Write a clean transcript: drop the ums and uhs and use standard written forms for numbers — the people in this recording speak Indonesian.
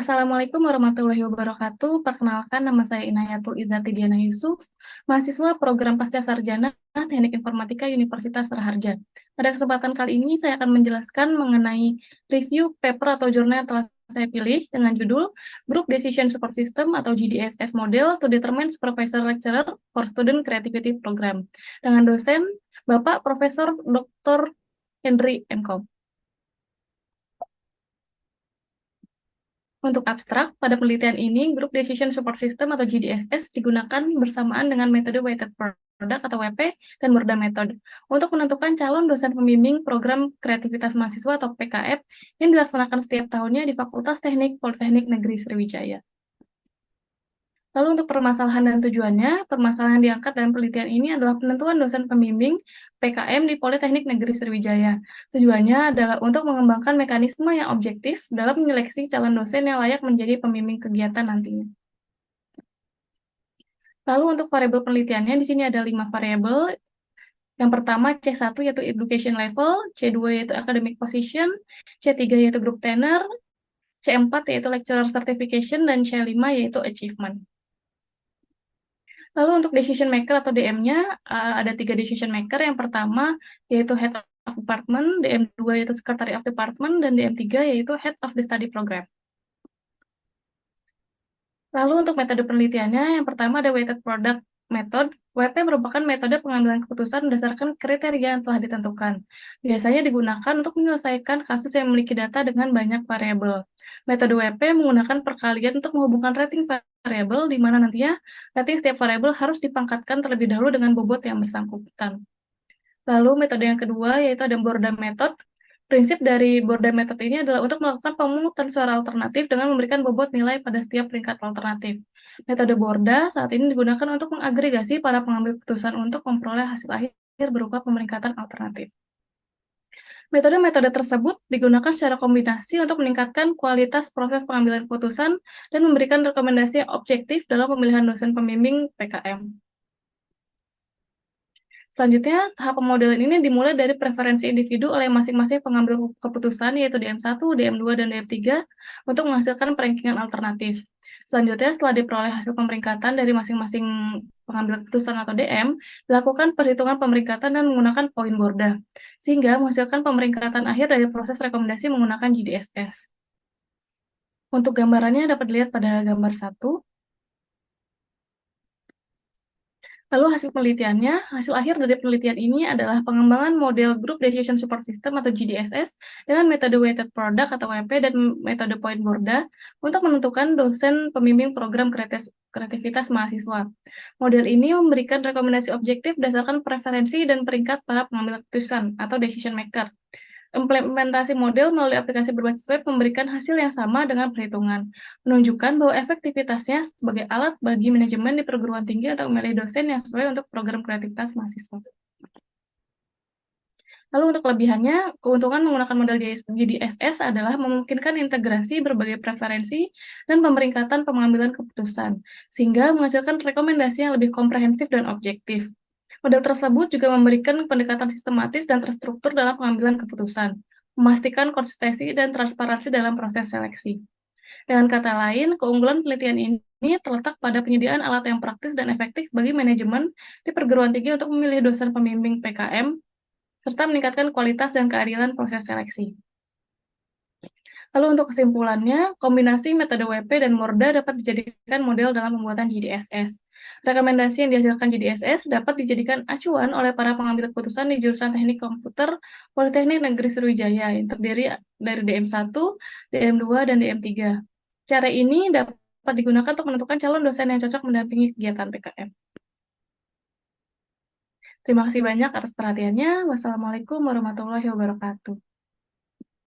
Assalamualaikum warahmatullahi wabarakatuh. Perkenalkan, nama saya Inayatul Izzati Diana Yusuf, mahasiswa program Pasca Sarjana Teknik Informatika Universitas Raharja. Pada kesempatan kali ini, saya akan menjelaskan mengenai review paper atau jurnal yang telah saya pilih dengan judul Group Decision Support System atau GDSS Model to Determine Supervisor Lecturer for Student Creativity Program dengan dosen Bapak Profesor Dr. Henry M. Untuk abstrak, pada penelitian ini, Group Decision Support System atau GDSS digunakan bersamaan dengan metode Weighted Product atau WP dan Borda Method untuk menentukan calon dosen pembimbing program kreativitas mahasiswa atau PKF yang dilaksanakan setiap tahunnya di Fakultas Teknik Politeknik Negeri Sriwijaya. Lalu untuk permasalahan dan tujuannya, permasalahan yang diangkat dalam penelitian ini adalah penentuan dosen pembimbing PKM di Politeknik Negeri Sriwijaya. Tujuannya adalah untuk mengembangkan mekanisme yang objektif dalam menyeleksi calon dosen yang layak menjadi pembimbing kegiatan nantinya. Lalu untuk variabel penelitiannya, di sini ada 5 variabel. Yang pertama C1 yaitu education level, C2 yaitu academic position, C3 yaitu group tenure, C4 yaitu lecturer certification, dan C5 yaitu achievement. Lalu untuk decision maker atau DM-nya, ada 3 decision maker. Yang pertama yaitu Head of Department, DM2 yaitu Secretary of Department, dan DM3 yaitu Head of the Study Program. Lalu untuk metode penelitiannya, yang pertama ada Weighted Product Method. WP merupakan metode pengambilan keputusan berdasarkan kriteria yang telah ditentukan. Biasanya digunakan untuk menyelesaikan kasus yang memiliki data dengan banyak variabel. Metode WP menggunakan perkalian untuk menghubungkan rating variabel, di mana nantinya rating setiap variabel harus dipangkatkan terlebih dahulu dengan bobot yang bersangkutan. Lalu metode yang kedua yaitu ada Borda Method. Prinsip dari Borda Method ini adalah untuk melakukan pemungutan suara alternatif dengan memberikan bobot nilai pada setiap peringkat alternatif. Metode Borda saat ini digunakan untuk mengagregasi para pengambil keputusan untuk memperoleh hasil akhir berupa pemeringkatan alternatif. Metode-metode tersebut digunakan secara kombinasi untuk meningkatkan kualitas proses pengambilan keputusan dan memberikan rekomendasi yang objektif dalam pemilihan dosen pembimbing PKM. Selanjutnya, tahap pemodelan ini dimulai dari preferensi individu oleh masing-masing pengambil keputusan, yaitu DM1, DM2, dan DM3, untuk menghasilkan perankingan alternatif. Selanjutnya, setelah diperoleh hasil pemeringkatan dari masing-masing pengambil keputusan atau DM, dilakukan perhitungan pemeringkatan dan menggunakan poin Borda, sehingga menghasilkan pemeringkatan akhir dari proses rekomendasi menggunakan GDSS. Untuk gambarannya dapat dilihat pada gambar 1. Lalu hasil penelitiannya, hasil akhir dari penelitian ini adalah pengembangan model Group Decision Support System atau GDSS dengan metode Weighted Product atau WP dan metode Point Borda untuk menentukan dosen pembimbing program kreativitas mahasiswa. Model ini memberikan rekomendasi objektif berdasarkan preferensi dan peringkat para pengambil keputusan atau decision maker. Implementasi model melalui aplikasi berbasis web memberikan hasil yang sama dengan perhitungan, menunjukkan bahwa efektivitasnya sebagai alat bagi manajemen di perguruan tinggi untuk memilih dosen yang sesuai untuk program kreativitas mahasiswa. Lalu untuk kelebihannya, keuntungan menggunakan model GDSS adalah memungkinkan integrasi berbagai preferensi dan pemeringkatan pengambilan keputusan, sehingga menghasilkan rekomendasi yang lebih komprehensif dan objektif. Model tersebut juga memberikan pendekatan sistematis dan terstruktur dalam pengambilan keputusan, memastikan konsistensi dan transparansi dalam proses seleksi. Dengan kata lain, keunggulan penelitian ini terletak pada penyediaan alat yang praktis dan efektif bagi manajemen di perguruan tinggi untuk memilih dosen pembimbing PKM, serta meningkatkan kualitas dan keadilan proses seleksi. Lalu untuk kesimpulannya, kombinasi metode WP dan Borda dapat dijadikan model dalam pembuatan GDSS. Rekomendasi yang dihasilkan GDSS dapat dijadikan acuan oleh para pengambil keputusan di jurusan Teknik Komputer Politeknik Negeri Sriwijaya yang terdiri dari DM1, DM2, dan DM3. Cara ini dapat digunakan untuk menentukan calon dosen yang cocok mendampingi kegiatan PKM. Terima kasih banyak atas perhatiannya. Wassalamualaikum warahmatullahi wabarakatuh.